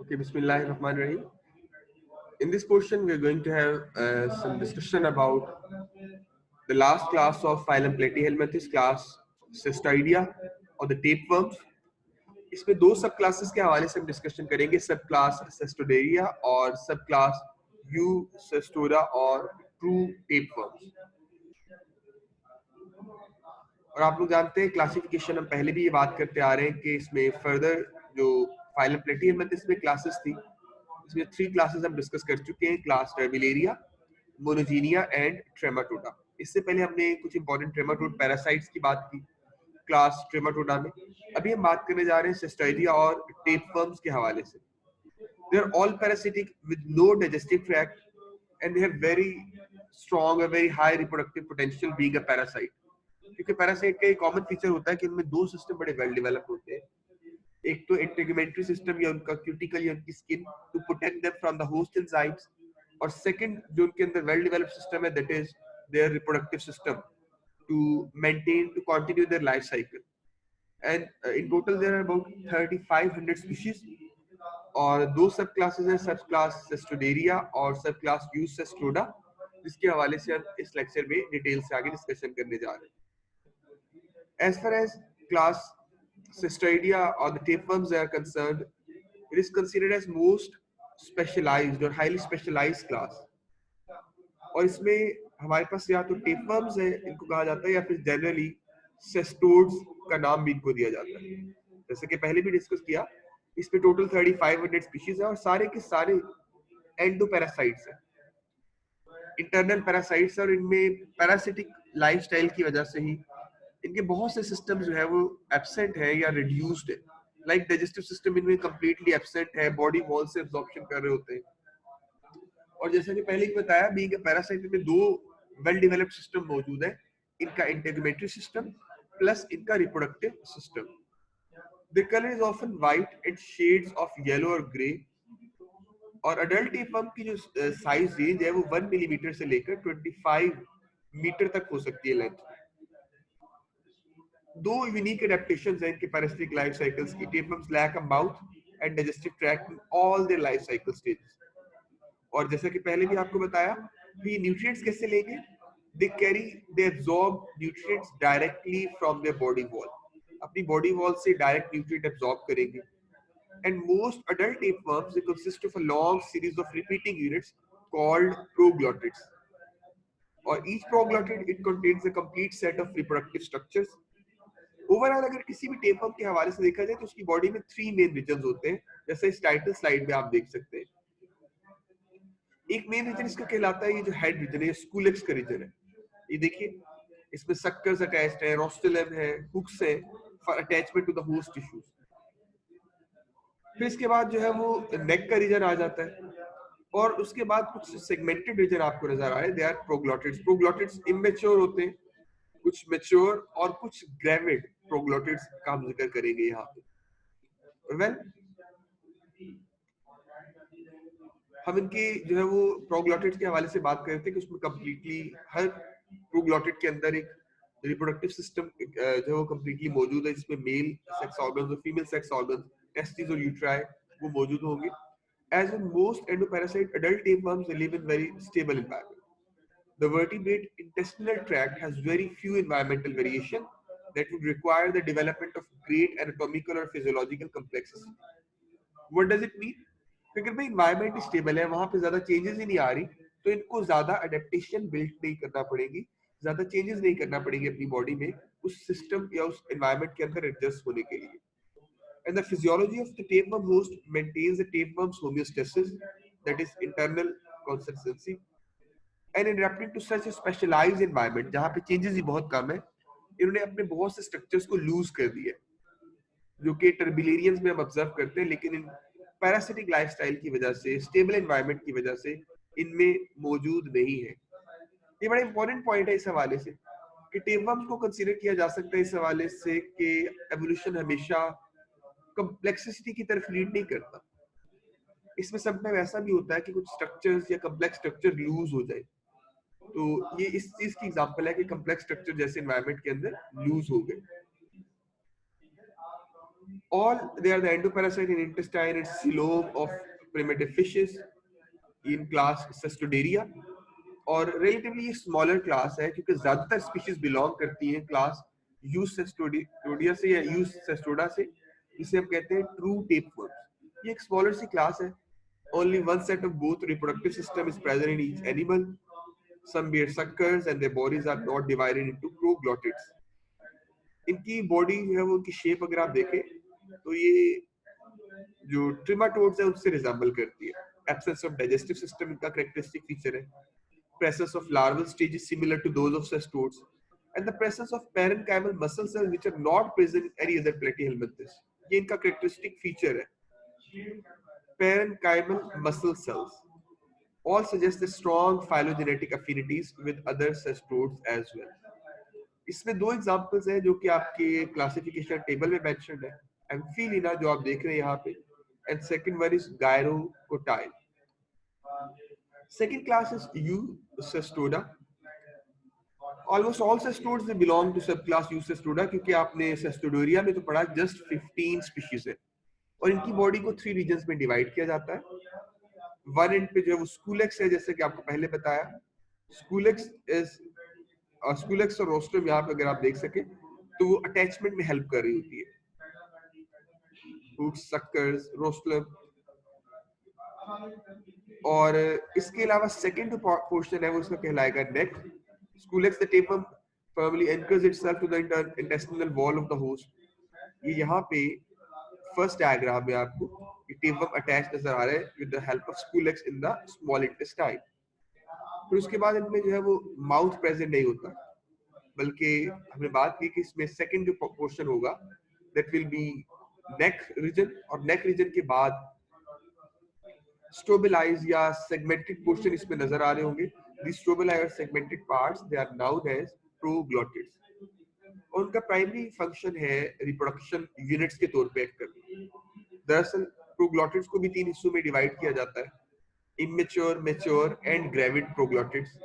Okay, Bismillahirrahmanirrahim. In this portion, we are going to have some discussion about the last class of phylum Platyhelminthes class Cystidia और the tapeworms. इसमें दो सब classes के हवाले से हम डिस्कशन करेंगे, सब क्लास Cystidaria और सब क्लास Eustistora और ट्रू टेपवर्म्स। और आप लोग जानते हैं क्लासिफिकेशन हम पहले भी ये बात करते आ रहे हैं कि इसमें फर्दर जो फाइलम प्लेटिहेल्मिंथेस में क्लासेस थी, इसमें 3 क्लासेस हम डिस्कस कर चुके हैं, क्लास टर्बिलेरिया, मोनोजीनिया एंड ट्रेमाटोडा। इससे पहले हमने कुछ इंपॉर्टेंट ट्रेमाटोड पैरासाइट्स की बात की क्लास ट्रेमाटोडा में। अभी हम बात करने जा रहे हैं सिस्टाइडिया और टेपवर्म्स के हवाले से। They are all parasitic with no digestive tract and they have very strong और very high reproductive potential being a parasite. क्योंकि पैरासाइट का एक कॉमन फीचर होता है कि इनमें दो सिस्टम बड़े वेल डेवलप होते हैं। एक तो इंटीग्यूमेंट्री सिस्टम या उनका क्यूटिकल या उनकी skin to protect them from the host enzymes, और सेकंड जो उनके अंदर वेल डेवलप्ड सिस्टम है that is their reproductive system to maintain to continue their life cycle. And in total there are about 3500 species और दो सब classes हैं, सब क्लास Cystidaria और सब क्लास Eustistroda, जिसके हवाले से हम इस लेक्चर में डिटेल से आगे डिस्कशन करने जा रहे हैं। As far as class Cystidia or the tapeworms are concerned, it is considered as most specialized or highly specialized class. और इसमें हमारे पास या तो टेपवर्म्स है इनको कहा जाता है, या फिर जनरली सेस्टोड्स का नाम भी इनको दिया जाता है। जैसे कि पहले भी डिस्कस किया, इसमें टोटल 3500 स्पीशीज है और सारे के सारे एंडोपैरासाइट्स हैं, इंटरनल पैरासाइट्स, और इनमें पैरासिटिक लाइफस्टाइल की वजह से ही इनके बहुत से सिस्टम जो है वो एब्सेंट है या रिड्यूस्ड है। लाइक डाइजेस्टिव सिस्टम इनमें कंप्लीटली एब्सेंट है, बॉडी वॉल से एब्जॉर्प्शन कर रहे होते हैं। और जैसा कि पहले ही बताया, बीइंग अ पैरासाइट में दो वेल डेवलप्ड सिस्टम मौजूद है, इनका इंटीग्यूमेंट्री सिस्टम प्लस इनका reproductive system. The colour is often white and shades of yellow और ग्रे। और अडल्ट टेपवर्म की जो साइज रेंज है वो 1 मिलीमीटर से लेकर 25 मीटर तक हो सकती है लेंथ। दो यूनिक एडेप्टेशंस हैं इनके पैरासिटिक लाइफ साइकिल्स की। Tapeworms lack a mouth and digestive tract in all their life cycle stages. और जैसा कि पहले भी आपको बताया कि न्यूट्रिएंट्स कैसे लेंगे, they absorb nutrients directly from their body wall, अपनी बॉडी वॉल से डायरेक्ट न्यूट्रिएंट एब्जॉर्ब करेंगे। And most adult tapeworms, they consist of a long series of repeating units called proglottids. Or each proglottid, it contains a complete set of reproductive structures. Overall अगर किसी भी tapeworm के हवाले से देखा जाए तो उसकी बॉडी में 3 मेन रीजन होते हैं, जैसे इस टाइटल स्लाइड में आप देख सकते हैं। एक मेन रीजन इसका कहलाता है ये जो हेड रीजन है, स्कूलेक्स का रीजन है। ये देखिए, इसमें सक्कर्स अटैच्ड है, रोस्टुलम है, हुक्स है for attachment to the host tissues. फिर इसके बाद जो है वो नेक का रीजन आ जाता है, और उसके बाद कुछ सेगमेंटेड रीजन आपको नजर आ रहे हैं, they are proglottids. Proglottids immature होते हैं, कुछ मैच्योर और कुछ ग्रेविड प्रोग्लोटिड्स का हम जिक्र करेंगे यहाँ पे। वेल, हम इनके जो है वो प्रोग्लोटिड्स के हवाले से बात करते हैं कि उसमें कंप्लीटली हर प्रोग्लोटिड के अंदर एक रिप्रोडक्टिव सिस्टम जो है वो कंप्लीटली मौजूद है, जिसमें मेल सेक्स ऑर्गन्स और फीमेल सेक्स ऑर्गन्स, टेस्टिस और यूट्राई वो मौजूद होंगे। As in most endoparasite, adult tapeworms live in very stable environment. The vertebrate intestinal tract has very few environmental variation that would require the development of great anatomical or physiological complexity. What does it mean? क्योंकि भाई environment stable है, वहां पे ज्यादा changes ही नहीं आ रही, तो इनको ज्यादा adaptation build नहीं करना पड़ेगी, ज्यादा changes नहीं करना पड़ेगी अपनी body में उस system या उस environment के अंदर adjust होने के लिए। And the physiology of the tapeworm host maintains the tapeworm's homeostasis, that is internal consistency, and in adapting to such a specialized environment जहाँ पे changes ही बहुत कम है, इन्होंने अपने बहुत से structures को lose कर दिया, जो कि टर्बिलेरियंस में हम ऑब्जर्व करते हैं, लेकिन इन पैरासिटिक लाइफस्टाइल की वजह से, स्टेबल एनवायरनमेंट की वजह से इनमें मौजूद नहीं है। ये बड़ा इंपॉर्टेंट पॉइंट है इस हवाले से कि टेपवर्म्स को कंसीडर किया जा सकता है इस हवाले से कि एवोल्यूशन हमेशा कॉम्प्लेक्सिटी की तरफ लीड नहीं करता। इसमें समटाइम ऐसा भी होता है कि कुछ स्ट्रक्चर्स या कॉम्प्लेक्स स्ट्रक्चर लूज हो जाए, तो ये इस चीज की एग्जांपल है कि कॉम्प्लेक्स स्ट्रक्चर जैसे एनवायरनमेंट के अंदर लूज हो गए। All they are the endoparasite in intestine and coelom of primitive fishes in class Cestoderia, और relatively स्मॉलर क्लास है क्योंकि ज्यादातर स्पीशीज बिलोंग करती हैं क्लास यूसेस्टोडिया से या यूसेस्टोडा से, जिसे हम कहते हैं ट्रू टेपवर्म्स। ये एक स्मॉलर सी क्लास है। Only one set of both reproductive system is present in each animal. Some bear suckers and their bodies are not divided into proglottids. इनकी बॉडी जो है वो उनकी शेप अगर आप देखें तो ये जो ट्रिमाटोड्स है उससे रिजेंबल करती है। एब्सेंस ऑफ डाइजेस्टिव सिस्टम इनका कैरेक्टरिस्टिक फीचर है। Presence of larval stages similar to those of cestodes, and the presence of parenchymal muscle cells which are not present in any other platyhelminthes. ये इनका characteristic feature है। Parenchymal muscle cells all suggest the strong phylogenetic affinities with other cestodes as well. इसमें दो examples हैं जो कि आपके classification table में मेंशन्ड है। एम्फिलिना जो आप देख रहे हैं यहाँ पे, and second one is gyrocotyle. Second class is Eucestoda. Almost all cestodes they belong to subclass Eucestoda क्योंकि आपने Cestodoria में तो पढ़ा just 15 species है और इनकी बॉडी को 3 रीजन्स में डिवाइड किया जाता है। वन एंड पे जो है वो स्कूलेक्स है, जैसे कि आपको पहले बताया। स्कूलेक्स और रोस्ट्रम यहाँ पे अगर आप देख सके तो वो अटैचमेंट में हेल्प कर रही होती है। Hooks, suckers, rostrum. और इसके अलावा सेकंड जो पोर्शन है वो उसका कहलाएगा नेक। स्कूलेक्स the टेपम firmly anchors itself to the intestinal wall of the host. ये यहाँ पे फर्स्ट डायग्राम में आपको टेपम अटैच नजर आ रहा है with the help of sculex in the small intestine. फिर उसके बाद इनमें जो है वो माउथ प्रेजेंट नहीं होता, बल्कि हमने बात की कि इसमें सेकंड जो पोर्शन होगा that will be neck region, और नेक रीजन के बाद स्ट्रोबिलाइज या सेगमेंटेड पोर्शन इसमें नजर आ रहे होंगे। दी स्ट्रोबिलाई और segmented parts they are known as proglottids. और उनका प्राइमरी फंक्शन है रिप्रोडक्शन यूनिट्स के तौर पे एक्ट करना। दरअसल प्रोग्लॉटिड्स को भी 3 हिस्सों में डिवाइड किया जाता है, immature, mature and gravid proglottids.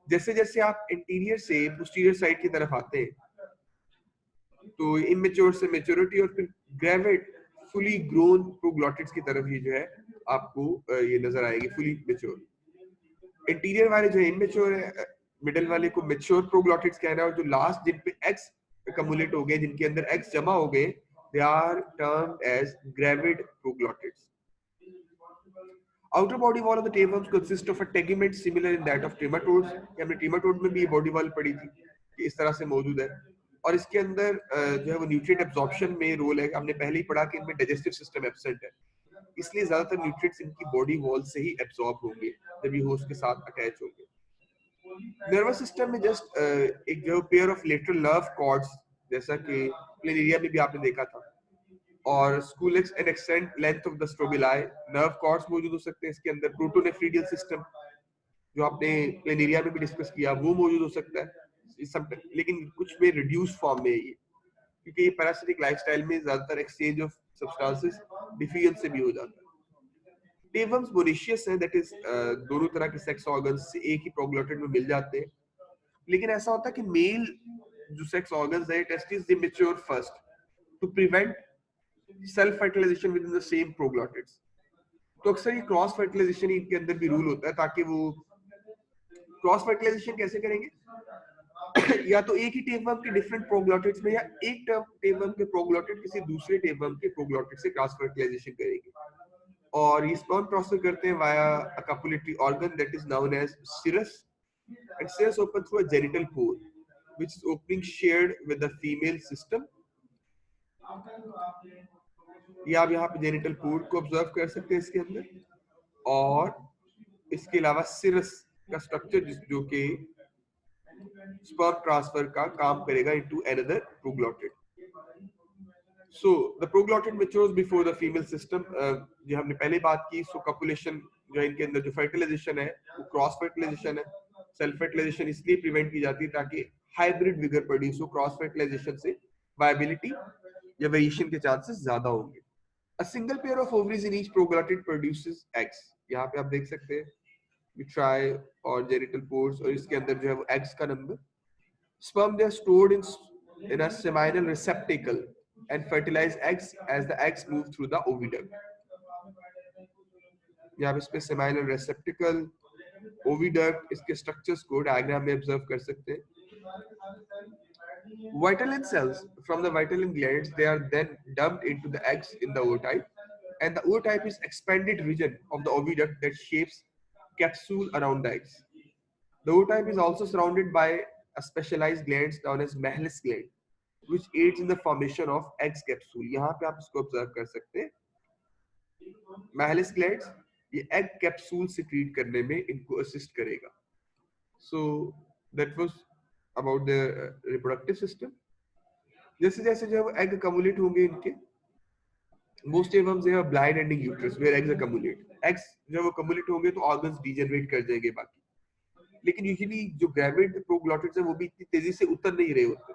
जैसे जैसे आप इंटीरियर से पोस्टीरियर साइड की तरफ आते हैं तो इमेच्योर से मैच्योरिटी और फिर ग्रेविड फुली ग्रोन प्रोग्लॉटिड्स की तरफ ही जो है आपको ये नजर आएगी फुली मैच्योर। इंटीरियर वाले जो इमेच्योर है, मिडिल वाले को मैच्योर प्रोग्लॉटिड्स कहना है, और जो लास्ट जिन पे एग्स एक्युमुलेट हो गए, जिनके अंदर एग्स जमा हो गए, they are termed as gravid proglottids. Outer body wall of the tapeworms consists of a tegument similar in that of trematodes। हमने ट्रीमाटोड में भी ये बॉडी वॉल पढ़ी थी कि इस तरह से मौजूद है, और इसके अंदर जो है वो न्यूट्रिएंट एब्जॉर्प्शन में रोल है। हमने पहले ही पढ़ा कि इनमें डाइजेस्टिव सिस्टम एब्सेंट है, इसलिए ज्यादातर न्यूट्रिएंट्स इनकी बॉडी वॉल से ही एब्जॉर्ब होंगे जब ये होस्ट के साथ अटैच होंगे। नर्वस सिस्टम में जस्ट एक जो pair of lateral nerve cords, जैसा कि प्लेनेरिया में भी आपने देखा था, और scolex and extend length of the strobilae nerve cords मौजूद हो सकते हैं इसके अंदर। प्रोटोनेफ्रीडियल सिस्टम जो आपने प्लेनेरिया में भी डिस्कस किया वो मौजूद हो सकता है, लेकिन कुछ में रिड्यूस फॉर्म में है ये, क्योंकि ये पैरासिटिक लाइफस्टाइल में ज्यादातर एक्सचेंज ऑफ सब्सटेंसेस डिफ्यूजन से भी हो जाता है। टेपवर्म्स मोनेशियस है, दैट इज दोनों तरह के सेक्स ऑर्गन्स से एक ही प्रोग्लॉटिड में मिल जाते हैं, लेकिन ऐसा होता है कि मेल जो सेक्स ऑर्गन्स है testis they mature first to prevent self fertilization within the same proglottids. तो अक्सर ये क्रॉस फर्टिलाइजेशन इनके अंदर भी रूल होता है, ताकि वो क्रॉस फर्टिलाइजेशन कैसे करेंगे या तो एक ही टेपवर्म के डिफरेंट प्रोग्लॉटिड्स में, या एक टेपवर्म के प्रोग्लॉटिड किसी दूसरे टेपवर्म के प्रोग्लॉटिड से क्रॉस फर्टिलाइजेशन करेंगे, और ये स्पर्म प्रोसेस करते हैं via a copulatory organ that is known as cirrus, and cirrus open through a genital pore which is opening shared with the female system. ये आप यहाँ पे जेनिटल पोर को ऑब्जर्व कर सकते हैं इसके अंदर, और इसके अलावा सिरस का स्ट्रक्चर जो कि स्पर्म ट्रांसफर का काम करेगा into another proglottid. So the proglottid matures before the female system. जो हमने पहले बात की, सो कपुलेशन जो इनके अंदर जो फर्टिलाइजेशन है वो क्रॉस फर्टिलाइजेशन है। सेल्फ फर्टिलाइजेशन इसलिए प्रिवेंट की जाती है ताकि हाइब्रिड विगर प्रोड्यूस हो। क्रॉस फर्टिलाइजेशन से वायबिलिटी या वेरिएशन के चांसेस ज्यादा होंगे। A single pair of ovaries in each proglottid produces eggs। यहाँ पे आप देख सकते हैं विट्राई और जेनिटल पोर्स, और इसके अंदर जो है वो एग्स का number. Sperm they are stored in a seminal receptacle and fertilize eggs as the eggs move through the oviduct. यहाँ पे इस पे seminal receptacle, oviduct, इसके structures को diagram में observe कर सकते हैं. Vitelline cells from the vitelline glands, they are then dumped into the eggs in the ootype, and the ootype is expanded region of the oviduct that shapes capsule around the eggs. The ootype is also surrounded by a specialized glands known as Mahalis gland, which aids in the formation of eggs capsule. यहाँ पे आप इसको observe कर सकते हैं. Mahalis glands ये egg capsule secrete करने में इनको assist करेगा. So that was about the reproductive system. जैसे जैसे जब egg accumulate होंगे इनके, most of them they have blind ending uterus where eggs accumulate. Eggs जब accumulate होंगे तो organs degenerate कर जाएंगे बाकी. लेकिन यूजुअली जो ग्रेविड प्रोग्लॉटिड्स है वो भी इतनी तेजी से उतर नहीं रहे होते.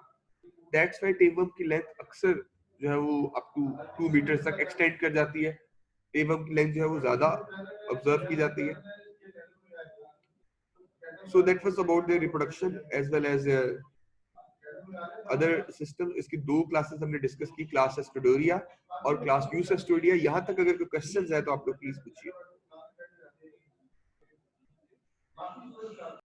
दैट्स व्हाई टेबम की लेंथ अक्सर जो है वो अप टू 2 मीटर तक एक्सटेंड कर जाती है. टेबम की लेंथ जो है वो ज्यादा ऑब्जर्व की जाती है. So that was about the reproduction as well as other system. इसकी दो क्लासेस हमने डिस्कस की, क्लास एस्टोडोरिया और क्लास यूसेस्टोडिया. यहाँ तक अगर कोई क्वेश्चंस है तो आप लोग प्लीज पूछिए.